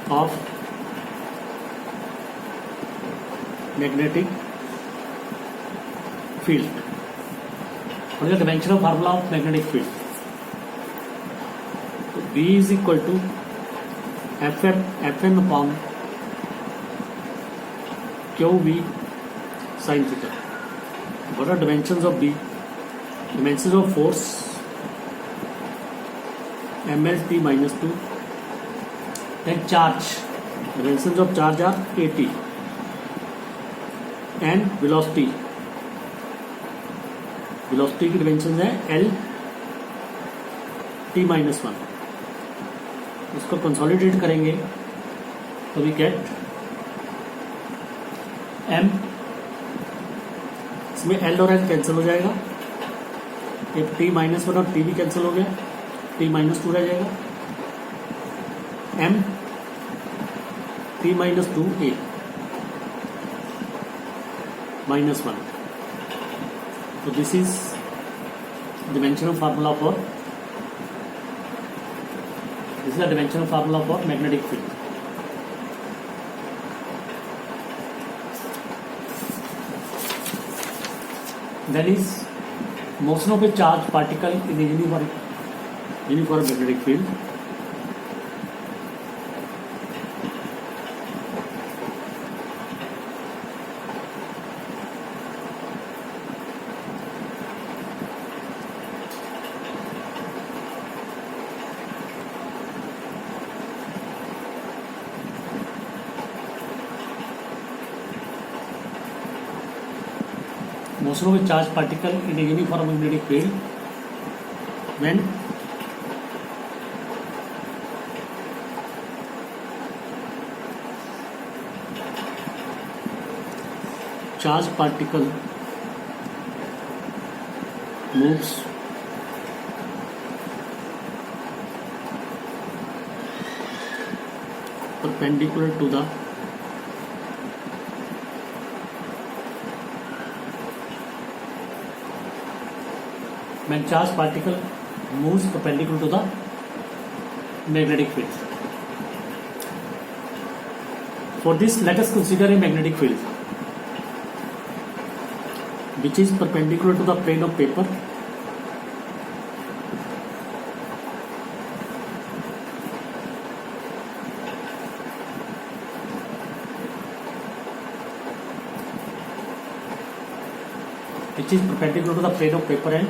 of magnetic field. What is the dimensional formula of magnetic field? So B is equal to Fn upon QV sin theta. What are dimensions of B? Dimensions of force mlt minus 2. Then charge. Dimensions of charge are at. And velocity. Velocity की dimensions है L t minus 1. इसको consolidate करेंगे तो we get m. इसमें L और L cancel हो जाएगा. एक t माइनस 1 और t भी कैंसिल हो गया. t माइनस 2 रह जाएगा. m t minus 2 a minus 1. So this is dimensional formula for magnetic field. Then is motion of a charged particle in a uniform magnetic field. Motion of a charged particle in a uniform magnetic field when charged particle moves perpendicular to the when charged particle moves perpendicular to the magnetic field. For this, let us consider a magnetic field which is perpendicular to the plane of paper and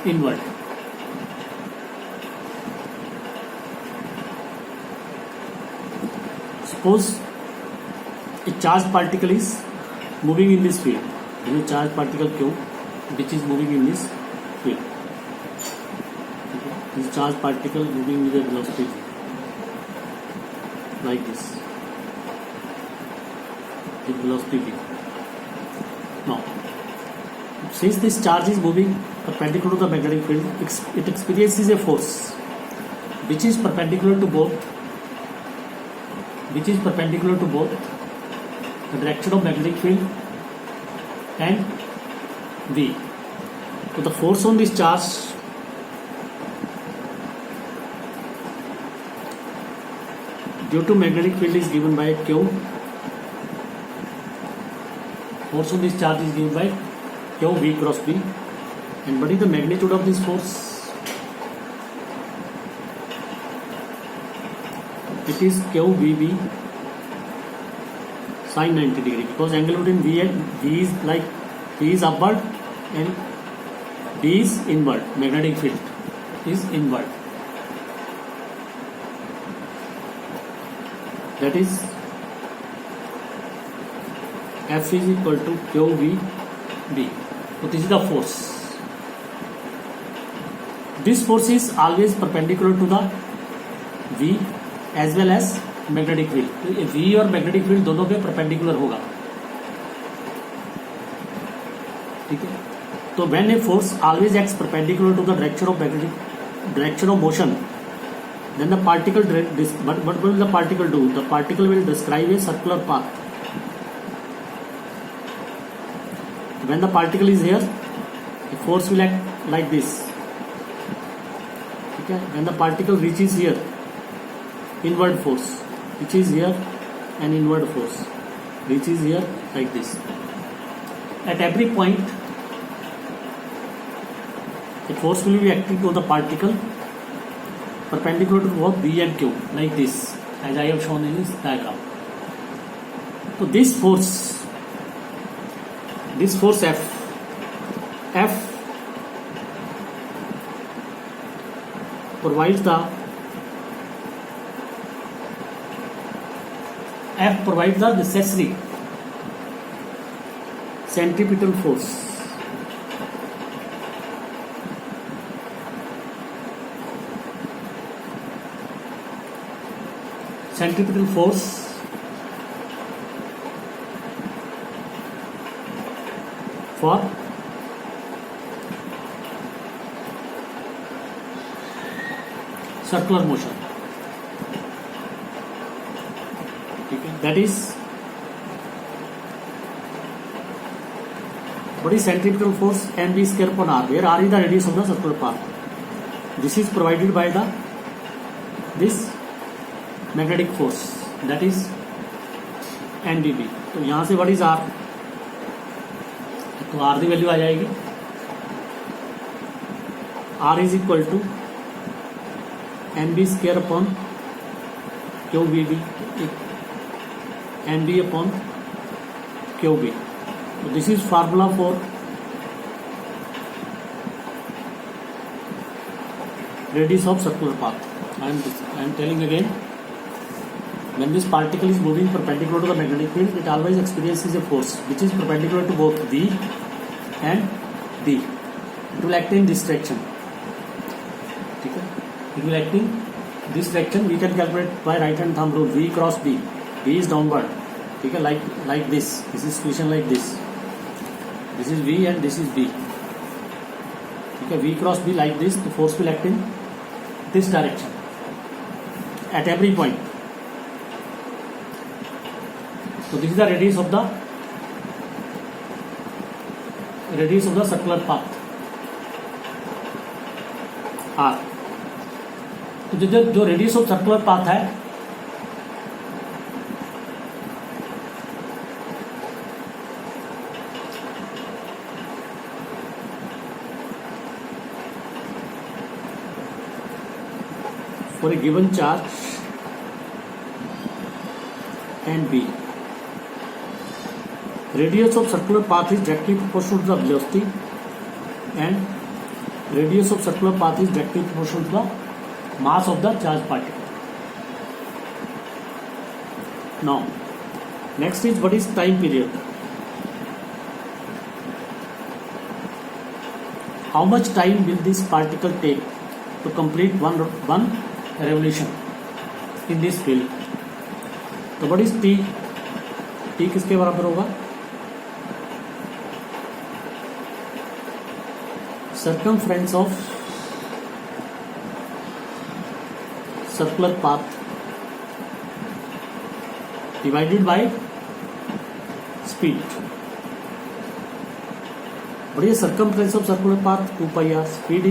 inward. Suppose a charged particle is moving in this field. There is a charged particle Q which is moving in this field. This charged particle moving with a velocity like this. With velocity v. Now, since this charge is moving perpendicular to the magnetic field, it experiences a force which is perpendicular to both the direction of magnetic field and V. So the force on this charge due to magnetic field is given by Q. Force on this charge is given by Q V cross B. And what is the magnitude of this force? It is QVB sin 90 degree, because angle between V is upward and B is inward. Magnetic field is inward. That is F is equal to QVB. So this is the force. This force is always perpendicular to the V as well as magnetic field. तो V और magnetic field दोनों पे perpendicular होगा. ठीक है. तो when a force always acts perpendicular to the direction of motion, then the particle what will the particle do? The particle will describe a circular path. When the particle is here, the force will act like this. Okay? When the particle reaches here, inward force which is here and inward force which is here like this. At every point the force will be acting on the particle perpendicular to both B and Q like this, as I have shown in this diagram. So this force F provides the necessary centripetal force. Centripetal force for circular motion. That is, what is centripetal force? mv square upon r, where r is the radius of the circular path. This is provided by this magnetic force, that is NdB. तो यहाँ से what is r, तो r की value आ जाएगी r is equal to mv square upon qvb mv upon qb. So this is formula for radius of circular path. I am telling again, when this particle is moving perpendicular to the magnetic field, it always experiences a force which is perpendicular to both V and D. It will act in this direction. It will act in this direction. We can calculate by right hand thumb rule. V cross B. V is downward. Like this. This is equation like this. This is V and this is B. V cross B like this. The force will act in this direction at every point. So this is the radius of the circular path R. तो जो radius of circular path है for a given charge and B, radius of circular path is directly proportional to the velocity and radius of circular path is directly proportional to the mass of the charged particle. Now next is what is time period. How much time will this particle take to complete one revolution in this field? तो what is t? t किसके बराबर होगा? Circumference of circular path divided by speed. What is circumference of circular path? 2 pi r. Speed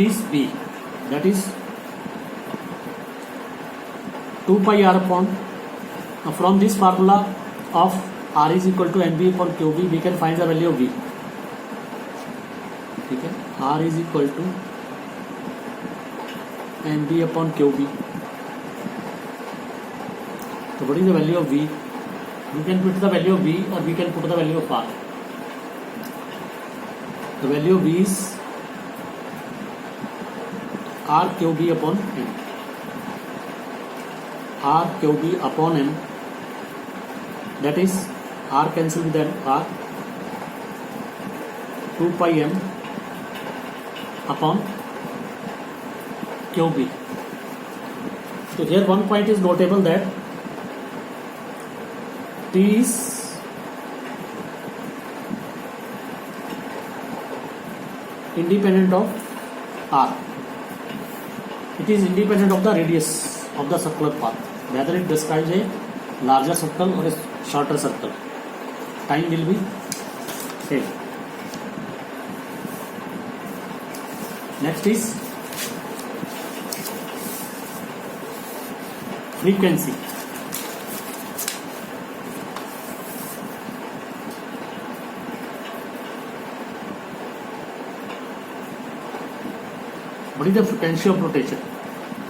is v. That is 2 pi r upon. From this formula of r is equal to nb upon qb, we can find the value of v. ठीक है, r is equal to nb upon qb. So what is the value of v? We can put the value of v or we can put the value of r. The value of v is r qb upon m. R qb upon m, that is r cancel with r, 2 pi m upon qb. So here one point is notable, that t is independent of r. It is independent of the radius of the circular path, whether it describes a larger circle or a shorter circle. Time will be same. Next is frequency. What is the frequency of rotation?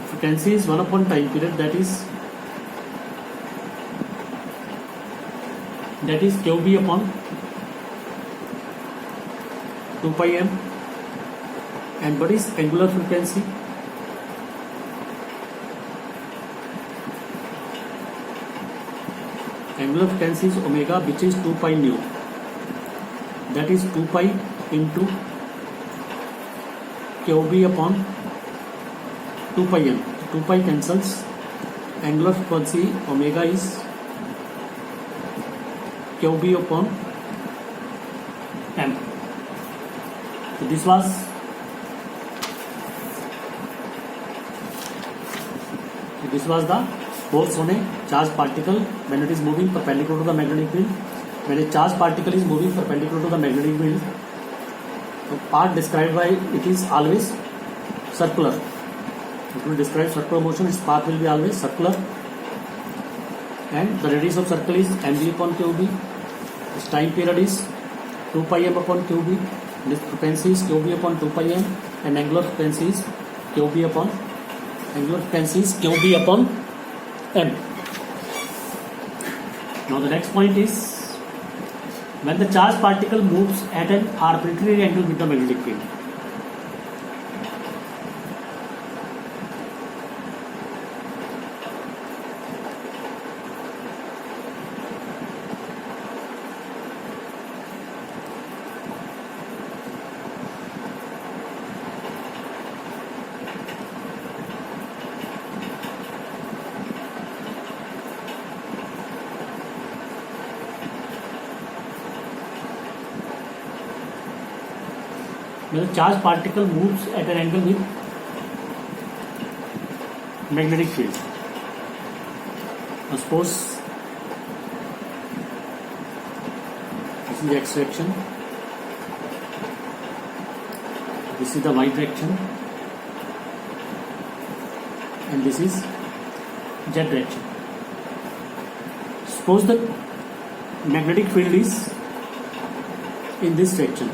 Frequency is 1 upon time period, that is QB upon 2 pi m. And what is angular frequency? Angular frequency is omega, which is 2 pi nu. That is 2 pi into QB upon 2 pi m. 2 pi cancels. Angular frequency omega is QB upon m. So this was the force on a charged particle when it is moving perpendicular to the magnetic field. When a charged particle is moving perpendicular to the magnetic field, the path described by it is always circular. It will describe circular motion, its path will be always circular. And the radius of circle is mv upon qb. Its time period is 2 pi m upon qb. This frequency is qb upon 2 pi m, and angular frequency is qb upon m. Now the next point is, when the charged particle moves at an arbitrary angle with the magnetic field. When the charged particle moves at an angle with magnetic field. Now suppose this is the x direction, this is the y direction, and this is z direction. Suppose the magnetic field is in this direction.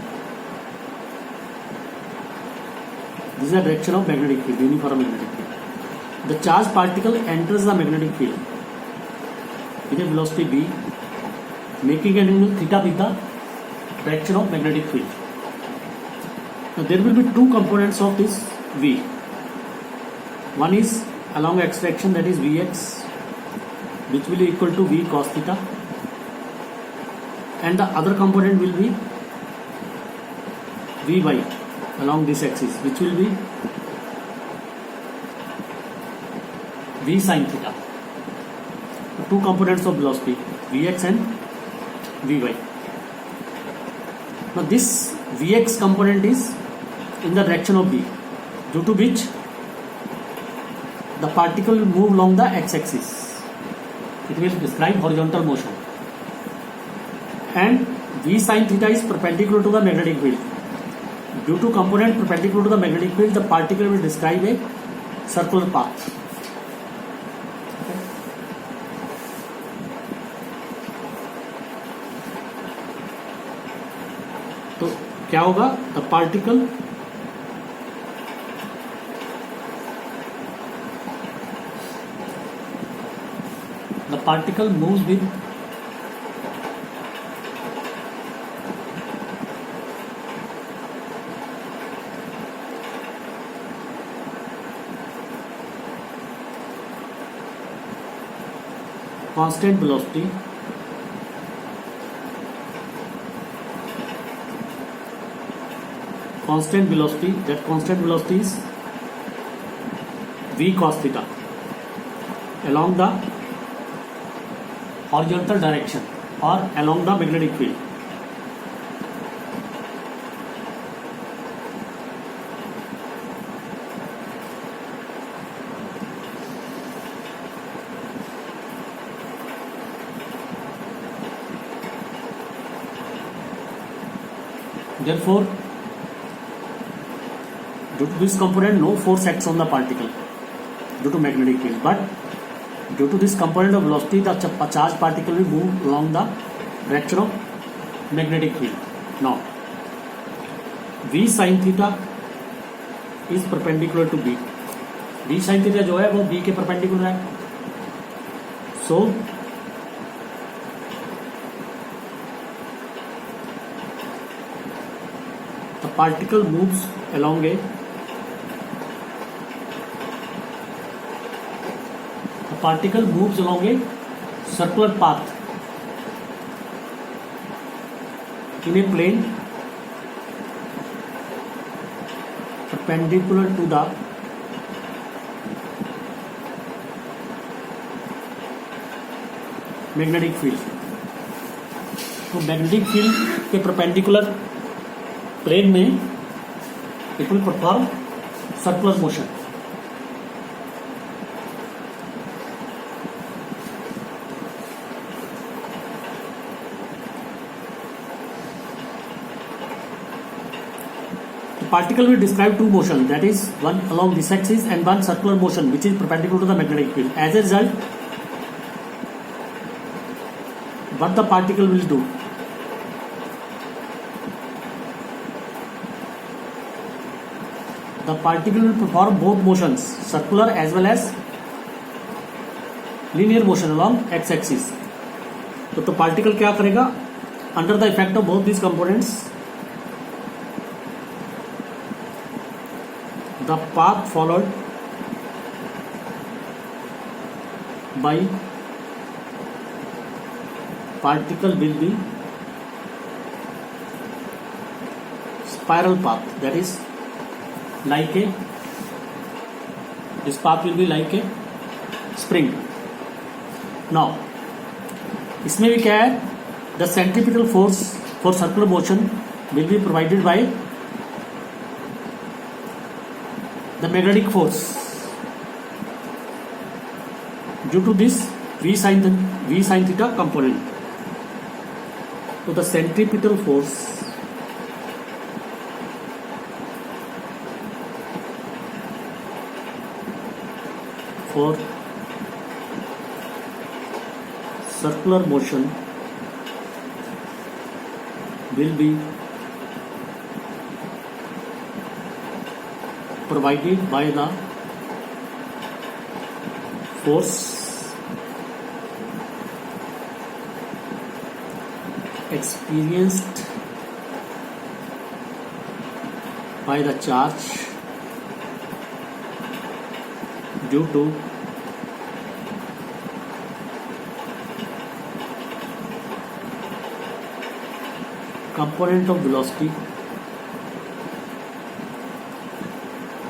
This is the direction of magnetic field, uniform magnetic field. The charged particle enters the magnetic field with a velocity v, making an angle theta with the direction of magnetic field. Now there will be two components of this v. One is along x direction, that is vx, which will be equal to v cos theta, and the other component will be vy along this axis, which will be v sin theta. The two components of velocity, vx and vy. Now this vx component is in the direction of v, due to which the particle will move along the x-axis. It will describe horizontal motion. And v sin theta is perpendicular to the magnetic field. Due to component perpendicular to the magnetic field, the particle will describe a circular path. Okay. तो क्या होगा? The particle moves with constant velocity that constant velocity is v cos theta along the horizontal direction or along the magnetic field. Therefore, due to this component, no force acts on the particle due to magnetic field, but Due to this component of velocity, the charged particle will move along the direction of magnetic field. Now, V sin theta is perpendicular to B. V sin theta जो है वो B के perpendicular है. So, the particle moves along a circular path in a plane perpendicular to the magnetic field. तो magnetic field के perpendicular plane में it will perform circular motion. Particle will describe two motion, that is one along this axis and one circular motion which is perpendicular to the magnetic field. As a result, what the particle will do? The particle will perform both motions, circular as well as linear motion along x-axis. तो particle क्या करेगा? Under the effect of both these components, the path followed by particle will be spiral path, that is like a, this path will be like a spring. Now इसमें भी क्या है? The centripetal force for circular motion will be provided by the magnetic force. Due to this V sin theta component, so the centripetal force for circular motion will be provided by the force experienced by the charge due to component of velocity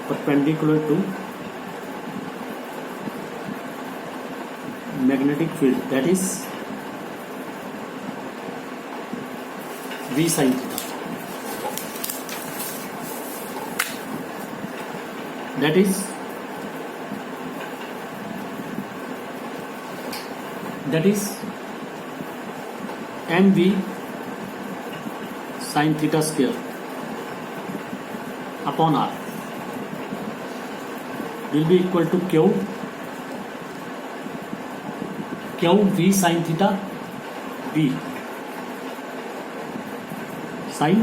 perpendicular to magnetic field, that is V sin theta. That is mv sin theta square upon r will be equal to q v sin theta b sin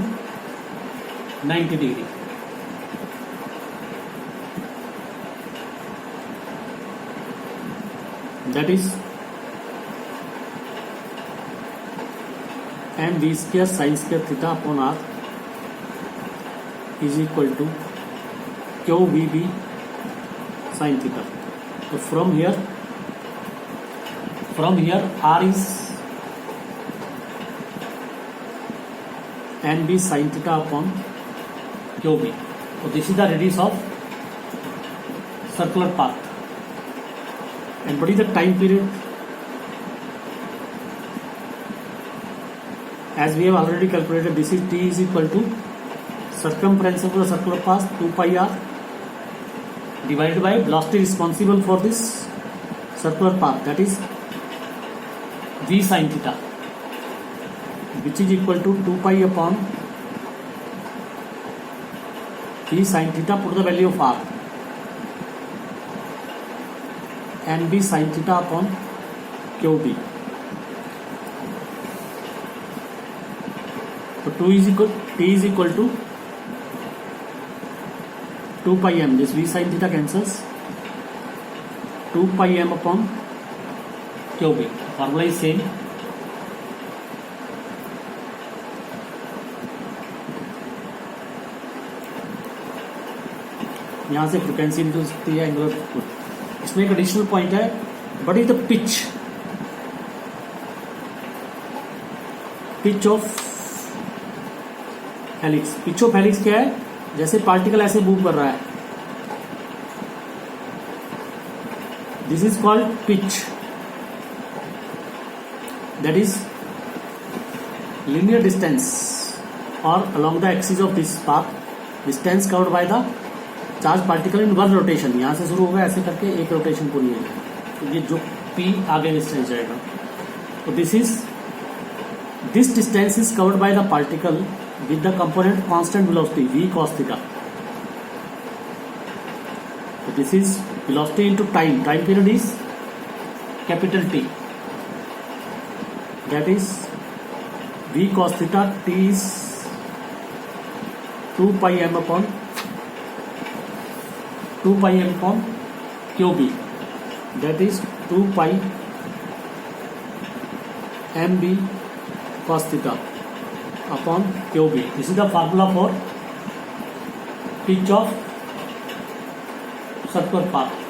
90 degree. That is mv square sin square theta upon r is equal to qvb sin theta. So from here r is nb sin theta upon qb. So this is the radius of circular path. And what is the time period? As we have already calculated, this is t is equal to circumference of the circular path 2 pi r divided by velocity responsible for this circular path, that is v sin theta, which is equal to 2 pi upon v sin theta. Put the value of r N B sine theta upon Q B. तो T is equal to 2 pi m, this v sin theta cancels, 2 pi m upon QB. Formula is same. यहाँ से frequency निकल सकती है, angular. इसमें एक additional point है, but is the pitch of helix. Pitch of helix क्या है? जैसे पार्टिकल ऐसे मूव कर रहा है, this is called pitch, that is linear distance or along the axis of this path, distance covered by the charged particle in one rotation। यहां से शुरू होगा ऐसे करके एक रोटेशन पूरी है, तो ये जो p आगे डिस्टेंस जाएगा। तो this distance is covered by the particle with the component constant velocity v cos theta। So this is velocity into time period is capital T, that is v cos theta, t is 2 pi m upon qb, that is 2 pi mb cos theta upon QB. This is the formula for pitch of circular path.